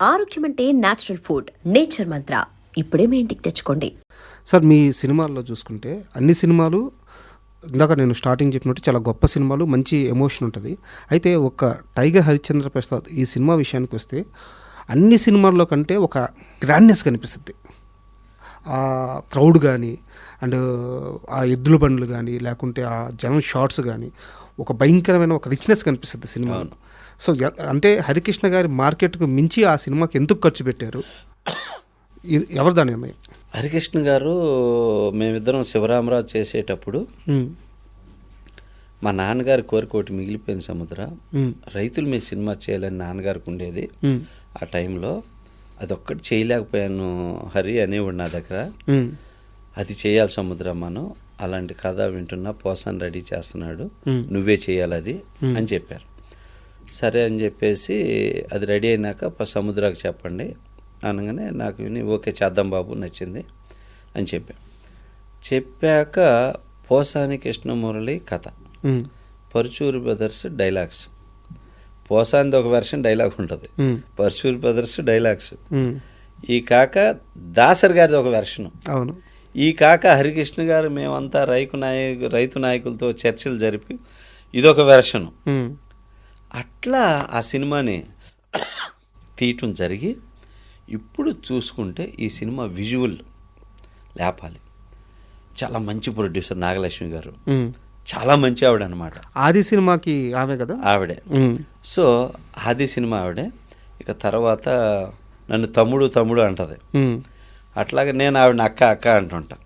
ఆరోగ్యం అంటే natural food. Nature మంత్ర ఇప్పుడే మీ ఇంటికి తెచ్చుకోండి. సార్, మీ సినిమాల్లో చూసుకుంటే అన్ని సినిమాలు ఇందాక నేను స్టార్టింగ్ చెప్పినట్టు చాలా గొప్ప సినిమాలు, మంచి ఎమోషన్ ఉంటుంది. అయితే ఒక టైగర్ హరిశ్చంద్ర ప్రసాద్ ఈ సినిమా విషయానికి వస్తే అన్ని సినిమాల్లో కంటే ఒక గ్రాండ్నెస్ కనిపిస్తుంది. ఆ క్రౌడ్ కానీ అండ్ ఆ ఎద్దుల బండ్లు కానీ లేకుంటే ఆ జనం షార్ట్స్ కానీ ఒక భయంకరమైన ఒక రిచ్నెస్ కనిపిస్తుంది సినిమాలో. సో అంటే హరికృష్ణ గారి మార్కెట్కు మించి ఆ సినిమాకి ఎందుకు ఖర్చు పెట్టారు? ఎవరు దాని అమ్మాయి? హరికృష్ణ గారు మేమిద్దరం శివరామరాజు చేసేటప్పుడు మా నాన్నగారి కోరిక ఒకటి మిగిలిపోయిన సముద్ర, రైతులు మీ సినిమా చేయాలని నాన్నగారికి ఉండేది. ఆ టైంలో అదొక్కటి చేయలేకపోయాను హరి అనేవాడు నా దగ్గర. అది చేయాలి సముద్ర, మనం అలాంటి కథ వింటున్నా, పోసాన్ రెడీ చేస్తున్నాడు, నువ్వే చేయాలి అది అని చెప్పారు. సరే అని చెప్పేసి అది రెడీ అయినాక సముద్రాకి చెప్పండి అనగానే నాకు విని ఓకే చేద్దాం బాబు, నచ్చింది అని చెప్పాక పోసాని కృష్ణమురళి కథ, పరుచూరి బ్రదర్స్ డైలాగ్స్. పోసానిది ఒక వెర్షన్ డైలాగ్ ఉంటుంది, పరుచూరి బ్రదర్స్ డైలాగ్స్. ఈ కాక దాసర్ గారిది ఒక వెర్షను. అవును. ఈ కాక హరికృష్ణ గారు మేమంతా రైతు నాయకులతో చర్చలు జరిపి ఇదొక వెర్షను. అట్లా ఆ సినిమాని తీయటం జరిగి ఇప్పుడు చూసుకుంటే ఈ సినిమా విజువల్ లేపాలి. చాలా మంచి ప్రొడ్యూసర్ నాగలక్ష్మి గారు, చాలా మంచి ఆవిడ అనమాట. ఆది సినిమాకి ఆమె కదా, ఆవిడే. సో ఆది సినిమా ఆవిడే. ఇక తర్వాత నన్ను తమ్ముడు తమ్ముడు అంటది. అట్లాగే నేను ఆవిడని అక్క అక్క అంటుంటా.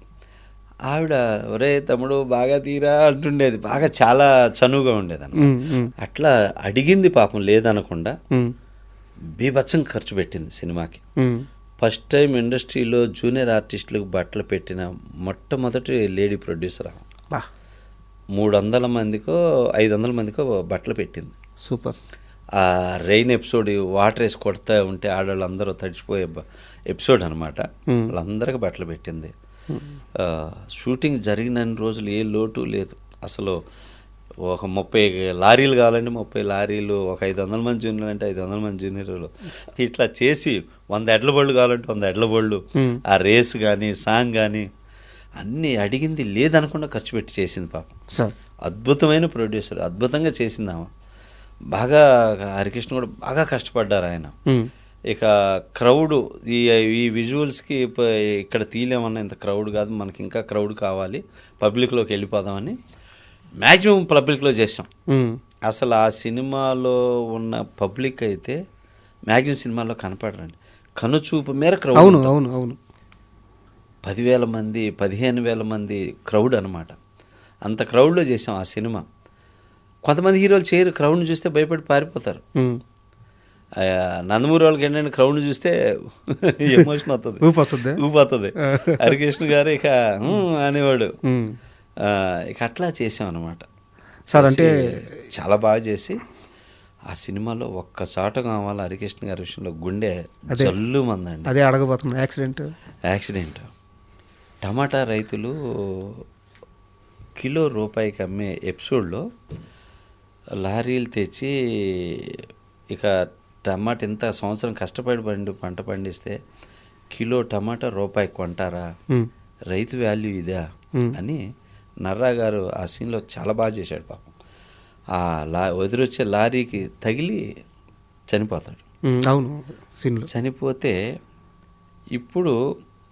ఆవిడ ఒరే తమ్ముడు బాగా తీరా అంటుండేది, బాగా చాలా చనువుగా ఉండేది అన్నమాట. అట్లా అడిగింది పాపం లేదనకుండా బీభత్సం ఖర్చు పెట్టింది సినిమాకి. ఫస్ట్ టైం ఇండస్ట్రీలో జూనియర్ ఆర్టిస్టులకు బట్టలు పెట్టిన మొట్టమొదటి లేడీ ప్రొడ్యూసర్. 300 మందికో 500 మందికో బట్టలు పెట్టింది. సూపర్. ఆ రెయిన్ ఎపిసోడ్, వాటర్ వేసి కొడతా ఉంటే ఆడవాళ్ళందరూ తడిచిపోయే ఎపిసోడ్ అనమాట. వాళ్ళందరికీ బట్టలు పెట్టింది. షూటింగ్ జరిగిన రోజులు ఏ లోటు లేదు అసలు. ఒక 30 లారీలు కావాలంటే 30 లారీలు, ఒక 500 మంది జూనియర్లు అంటే 500 మంది జూనియర్లు, ఇట్లా చేసి 100 ఎడ్ల బళ్ళు కావాలంటే 100 ఎడ్ల బళ్ళు. ఆ రేస్ కానీ సాంగ్ కానీ అన్నీ అడిగింది లేదనకుండా ఖర్చు పెట్టి చేసింది పాపం. అద్భుతమైన ప్రొడ్యూసర్, అద్భుతంగా చేసింది ఆమె. బాగా హరికృష్ణ కూడా బాగా కష్టపడ్డారు ఆయన. ఇక క్రౌడ్ ఈ విజువల్స్కి ఇక్కడ తీయలేమన్నా ఇంత క్రౌడ్ కాదు, మనకి ఇంకా క్రౌడ్ కావాలి, పబ్లిక్లోకి వెళ్ళిపోదామని మ్యాక్సిమం పబ్లిక్లో చేసాం. అసలు ఆ సినిమాలో ఉన్న పబ్లిక్ అయితే మ్యాక్సిమం సినిమాలో కనపడరండి, కనుచూపు మేర క్రౌడ్. అవును అవును అవును 10,000 మంది 15,000 మంది క్రౌడ్ అనమాట. అంత క్రౌడ్లో చేసాం ఆ సినిమా. కొంతమంది హీరోలు చేయరు, క్రౌడ్ని చూస్తే భయపడి పారిపోతారు. నందమూరి వాళ్ళకి ఏంటంటే క్రౌడ్ని చూస్తే ఎమోషన్ అవుతుంది, ఊపొస్తుంది. హరికృష్ణ గారు ఇక అనేవాడు. ఇక అట్లా చేసాం అనమాట సార్. అంటే చాలా బాగా చేసి ఆ సినిమాలో ఒక్క చాట కావాలి హరికృష్ణ గారి విషయంలో గుండె జల్లు మందండి. అదే అడగబోతున్నా. యాక్సిడెంట్ టమాటా రైతులు కిలో రూపాయికి అమ్మే ఎపిసోడ్లో లారీలు తెచ్చి ఇక టమాటా ఇంత సంవత్సరం కష్టపడి పంట పండిస్తే కిలో టమాటా రూపాయికి కొంటారా, రైతు వాల్యూ ఇదా అని నర్రా గారు ఆ సీన్లో చాలా బాగా చేశాడు పాపం. ఆ ఎదురొచ్చే లారీకి తగిలి చనిపోతాడు. అవును, సీన్లో చనిపోతే ఇప్పుడు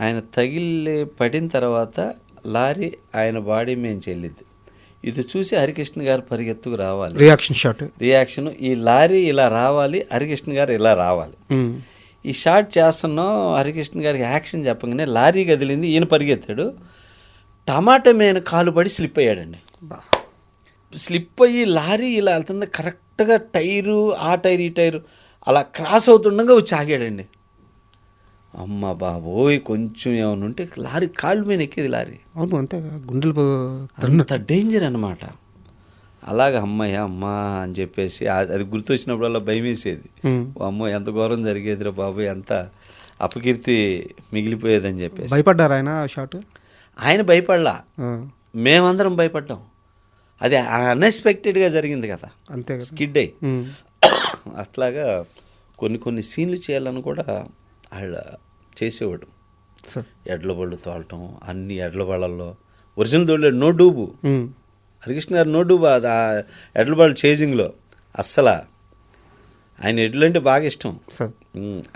ఆయన తగిలి పడిన తర్వాత లారీ ఆయన బాడీ మేము చెల్లిద్ది. ఇది చూసి హరికృష్ణ గారు పరిగెత్తుకు రావాలి, రియాక్షన్ ఈ లారీ ఇలా రావాలి, హరికృష్ణ గారు ఇలా రావాలి. ఈ షాట్ చేస్తున్నాం, హరికృష్ణ గారికి యాక్షన్ చెప్పగానే లారీ కదిలింది, ఈయన పరిగెత్తాడు. టమాటా మీద కాలు పడి స్లిప్ అయ్యాడండి. స్లిప్ అయ్యి లారీ ఇలా వెళ్తుంది, కరెక్ట్గా టైరు ఆ టైర్ ఈ టైరు అలా క్రాస్ అవుతుండగా వచ్చి ఆగాడండి. అమ్మ బాబోయ్, కొంచెం ఏమైనా ఉంటే లారీ కాళ్ళు మీద ఎక్కేది లారీ. అవును, అంతే, గుండెలు అంత డేంజర్ అనమాట. అలాగ అమ్మాయి అమ్మ అని చెప్పేసి అది గుర్తొచ్చినప్పుడల్లా భయం వేసేది. అమ్మో ఎంత ఘోరం జరిగేదిరా బాబు, ఎంత అపకీర్తి మిగిలిపోయేదని చెప్పేసి. భయపడ్డారు ఆయన షాట్? ఆయన భయపడలా, మేమందరం భయపడ్డాం. అది అన్ఎక్స్పెక్టెడ్గా జరిగింది కదా, అంతే, స్కిడ్ అయ్యి. అట్లాగా కొన్ని కొన్ని సీన్లు చేయాలని కూడా ఆడ చేసేవాడు. సార్ ఎడ్ల బళ్ళు తోలటం, అన్ని ఎడ్ల బళ్ళల్లో ఒరిజినల్ తోలేడు, నో డూబు. హరికృష్ణ గారు నో డూబు ఆ ఎడ్ల బళ్ళు చేజింగ్లో అస్సలు. ఆయన ఎడ్లు అంటే బాగా ఇష్టం. సార్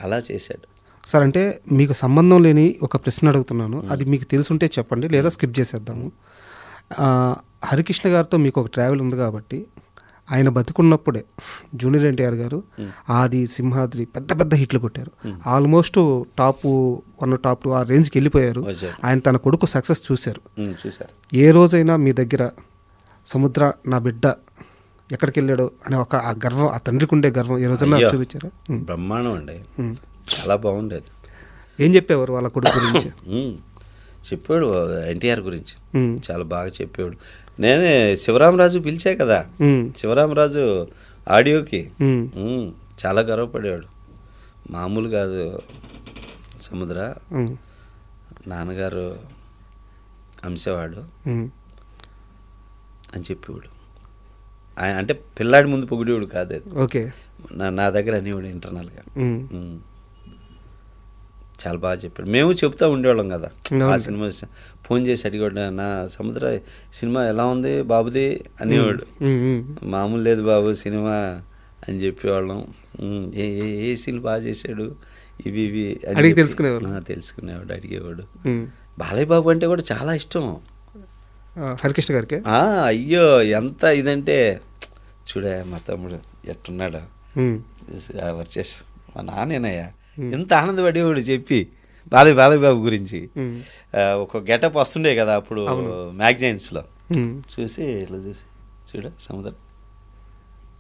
అలా చేశాడు. సార్ అంటే మీకు సంబంధం లేని ఒక ప్రశ్న అడుగుతున్నాను, అది మీకు తెలుసుంటే చెప్పండి లేదా స్కిప్ చేసేద్దాము. హరికృష్ణ గారితో మీకు ఒక ట్రావెల్ ఉంది కాబట్టి ఆయన బతికున్నప్పుడే జూనియర్ ఎన్టీఆర్ గారు ఆది, సింహాద్రి పెద్ద పెద్ద హిట్లు కొట్టారు. ఆల్మోస్ట్ టాప్ 1 టాప్ 2 ఆ రేంజ్కి వెళ్ళిపోయారు. ఆయన తన కొడుకు సక్సెస్ చూశారు. ఏ రోజైనా మీ దగ్గర సముద్ర నా బిడ్డ ఎక్కడికి వెళ్ళాడో అనే ఒక ఆ గర్వం, ఆ తండ్రికి ఉండే గర్వం ఏ రోజైనా చూపించారా? బ్రహ్మాండం అండి, చాలా బాగుండేది. ఏం చెప్పేవారు వాళ్ళ కొడుకు గురించి? చెప్పాడు ఎన్టీఆర్ గురించి, చాలా బాగా చెప్పాడు. నేనే శివరామరాజు పిలిచా కదా, శివరామరాజు ఆడియోకి చాలా గర్వపడేవాడు. మామూలు కాదు సముద్ర, నాన్నగారు అంశవాడు అని చెప్పేవాడు. ఆయన అంటే పిల్లాడి ముందు పొగిడేవాడు కాదు, అది ఓకే నా దగ్గర అనేవాడు ఇంటర్నల్గా. చాలా బాగా చెప్పాడు. మేము చెప్తా ఉండేవాళ్ళం కదా ఆ సినిమా. ఫోన్ చేసి అడిగాడు, నా సముద్ర సినిమా ఎలా ఉంది బాబుది అనేవాడు. మామూలు లేదు బాబు సినిమా అని చెప్పేవాళ్ళం. ఏ సీన్లు బాగా చేశాడు ఇవి అని తెలుసుకునేవాడు, అడిగేవాడు. బాలయ్య బాబు అంటే కూడా చాలా ఇష్టం హరికృష్ణ గారికి. అయ్యో ఎంత ఇదంటే చూడే మా తమ్ముడు ఎట్టున్నాడు వర్చెస్ మా నాన్నేనయ్యా, ఎంత ఆనందపడేవాడు చెప్పి బాలయ్య బాబు గురించి. ఒక గెటప్ వస్తుండే కదా అప్పుడు మ్యాగజైన్స్లో, చూసి ఇట్లా చూసి చూడ సముద్రం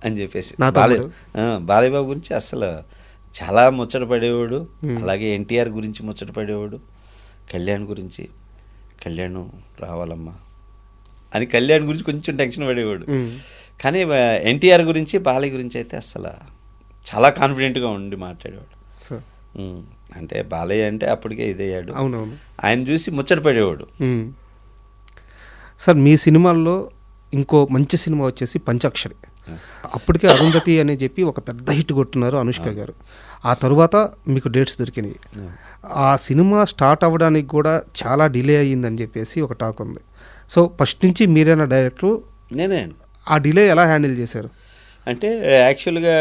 అని చెప్పేసి బాలయ్య బాబు గురించి అసలు చాలా ముచ్చట పడేవాడు. అలాగే ఎన్టీఆర్ గురించి ముచ్చట పడేవాడు. కళ్యాణ్ గురించి, కళ్యాణ్ రావాలమ్మా అని కళ్యాణ్ గురించి కొంచెం టెన్షన్ పడేవాడు. కానీ ఎన్టీఆర్ గురించి బాలయ్య గురించి అయితే అసలు చాలా కాన్ఫిడెంట్గా ఉండి మాట్లాడేవాడు. అంటే బాలయ్య అంటే అప్పటికే ఇదయ్యాడు. అవునవును, ఆయన చూసి ముచ్చట పడేవాడు. సార్ మీ సినిమాల్లో ఇంకో మంచి సినిమా వచ్చేసి పంచాక్షరి. అప్పటికే అరుంధతి అని చెప్పి ఒక పెద్ద హిట్ కొట్టున్నారు అనుష్క గారు. ఆ తరువాత మీకు డేట్స్ దొరికినాయి. ఆ సినిమా స్టార్ట్ అవ్వడానికి కూడా చాలా డిలే అయ్యిందని చెప్పేసి ఒక టాక్ ఉంది. సో ఫస్ట్ నుంచి మీరైనా డైరెక్టర్, నేనే ఆ డిలే ఎలా హ్యాండిల్ చేశారు? అంటే యాక్చువల్గా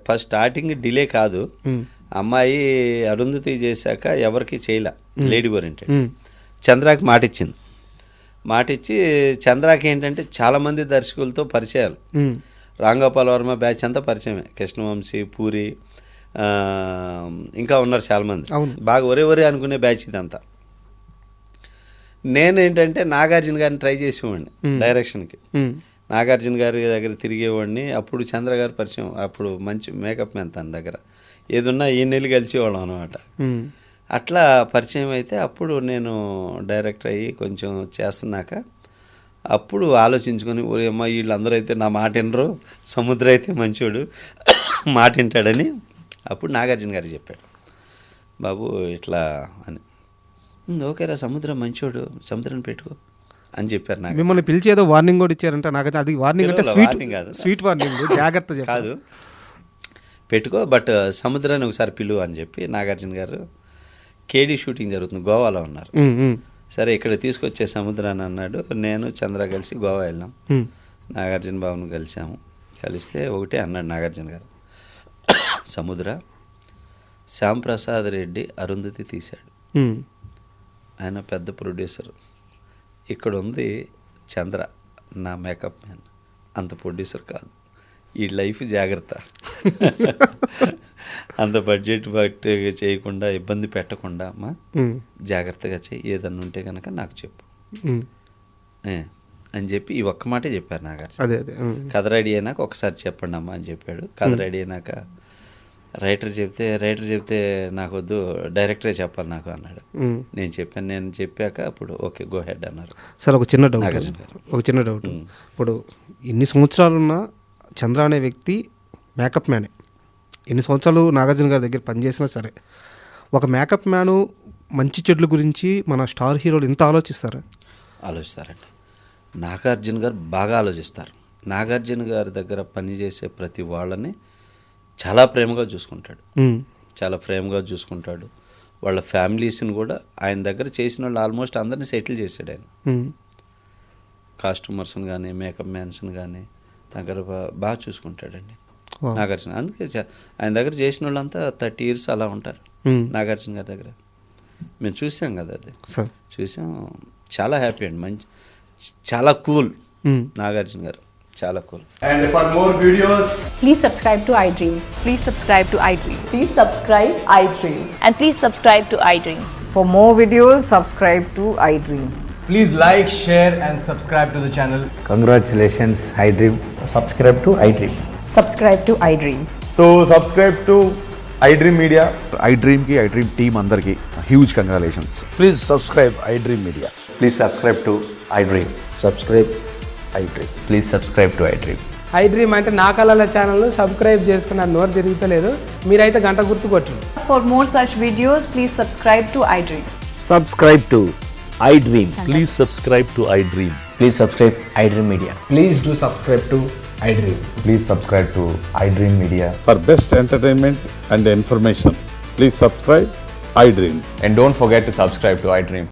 ఫస్ట్ స్టార్టింగ్ డిలే కాదు, అమ్మాయి అరుంధతి చేశాక ఎవరికి చేయలే, లేడీ ఓరియంటెడ్. చంద్రాకి మాటిచ్చి చంద్రాకి ఏంటంటే చాలామంది దర్శకులతో పరిచయాలు. రాంగోపాల్ వర్మ బ్యాచ్ అంతా పరిచయమే, కృష్ణవంశీ, పూరి, ఇంకా ఉన్నారు చాలామంది. బాగా ఒరే అనుకునే బ్యాచ్ ఇదంతా. నేనేంటంటే నాగార్జున గారిని ట్రై చేసేవాడిని డైరెక్షన్కి. నాగార్జున గారి దగ్గర తిరిగేవాడిని. అప్పుడు చంద్ర గారు పరిచయం, అప్పుడు మంచి మేకప్ మ్యాన్ తన దగ్గర, ఏదున్నా ఈ నెలలు కలిసేవాళ్ళం అనమాట. అట్లా పరిచయం అయితే అప్పుడు నేను డైరెక్టర్ అయ్యి కొంచెం చేస్తున్నాక అప్పుడు ఆలోచించుకొని, ఒరే అమ్మ వీళ్ళందరూ అయితే నా మాట వినరు, సముద్ర అయితే మంచోడు మాట వింటాడని అప్పుడు నాగార్జున గారు చెప్పాడు, బాబు ఇట్లా అని. ఓకేరా సముద్రం మంచోడు, సముద్రాన్ని పెట్టుకో అని చెప్పారు. నాకు మిమ్మల్ని పిలిచి ఏదో వార్నింగ్ కూడా ఇచ్చారంట. నాకు అది వార్నింగ్ అంటే స్వీట్ వార్నింగ్, జాగ్రత్త కాదు, పెట్టుకో, బట్ సముద్రాన్ని ఒకసారి పిలువు అని చెప్పి నాగార్జున గారు. కేడీ షూటింగ్ జరుగుతుంది, గోవాలో ఉన్నారు. సరే ఇక్కడ తీసుకొచ్చే సముద్రాన్ని అన్నాడు. నేను చంద్ర కలిసి గోవా వెళ్ళాం. నాగార్జున బాబును కలిస్తే ఒకటే అన్నాడు నాగార్జున గారు, సముద్ర శ్యాంప్రసాద్ రెడ్డి అరుంధతి తీశాడు, ఆయన పెద్ద ప్రొడ్యూసర్. ఇక్కడ ఉంది చంద్ర నా మేకప్ మ్యాన్, అంత ప్రొడ్యూసర్ కాదు, ఈ లైఫ్ జాగ్రత్త, అంత బడ్జెట్ చేయకుండా ఇబ్బంది పెట్టకుండా అమ్మా జాగ్రత్తగా చేయి, ఏదన్నా ఉంటే కనుక నాకు చెప్పు అని చెప్పి ఈ ఒక్క మాటే చెప్పారు నాగార్జున. కథ రెడీ అయినాక ఒకసారి చెప్పండి అమ్మా అని చెప్పాడు. కథ రెడీ అయినాక రైటర్ చెప్తే నాకు వద్దు, డైరెక్టరే చెప్పాలి నాకు అన్నాడు. నేను చెప్పాక అప్పుడు ఓకే గో హెడ్ అన్నారు. సార్ ఒక చిన్న డౌట్, ఇప్పుడు ఎన్ని సంవత్సరాలున్నా చంద్ర అనే వ్యక్తి మేకప్ మ్యానే. ఎన్ని సంవత్సరాలు నాగార్జున గారి దగ్గర పనిచేసినా సరే, ఒక మేకప్ మ్యాను మంచి చెడ్ల గురించి మన స్టార్ హీరోలు ఇంత ఆలోచిస్తారండి. నాగార్జున గారు బాగా ఆలోచిస్తారు. నాగార్జున గారి దగ్గర పనిచేసే ప్రతి వాళ్ళని చాలా ప్రేమగా చూసుకుంటాడు, ఉమ్, చాలా ప్రేమగా చూసుకుంటాడు. వాళ్ళ ఫ్యామిలీస్ని కూడా ఆయన దగ్గర చేసిన వాళ్ళు ఆల్మోస్ట్ అందరినీ సెటిల్ చేశాడు ఆయన. ఉమ్, కాస్ట్యూమర్స్ని కానీ మేకప్ మ్యాన్స్ని కానీ దగ్గర బాగా చూసుకుంటాడండి Wow. నాగార్జున. అందుకే ఆయన దగ్గర చేసిన వాళ్ళంతా 30 years అలా ఉంటారు ఉమ్, నాగార్జున గారి దగ్గర. మేము చూసాం కదా, అది సార్. చూసాం. చాలా హ్యాపీ అండి, మంచి చాలా కూల్ ఉమ్, నాగార్జున గారు, చాలా cool. And for more videos, Please subscribe to iDream. Please subscribe to iDream. Please subscribe iDream. And please subscribe to iDream. For more videos, subscribe to iDream. please like, share, and subscribe to the channel. Congratulations, iDream. subscribe to iDream. Subscribe to iDream. So subscribe to iDream Media. iDream ki iDream team andarki huge congratulations. Please subscribe iDream Media. Please subscribe to iDream. Subscribe iDream. Please subscribe to iDream. iDream అంటే నా కళల channel subscribe చేసుకున్న నోరు తిరుగుతలేదు, మీరైతే గంట గుర్తు కొట్టండి. For more such videos, please subscribe to iDream. Subscribe to iDream. Please subscribe to iDream. Please subscribe iDream Media. Please do subscribe to iDream. Please subscribe to iDream Media. For best entertainment and information, please subscribe iDream. And don't forget to subscribe to iDream.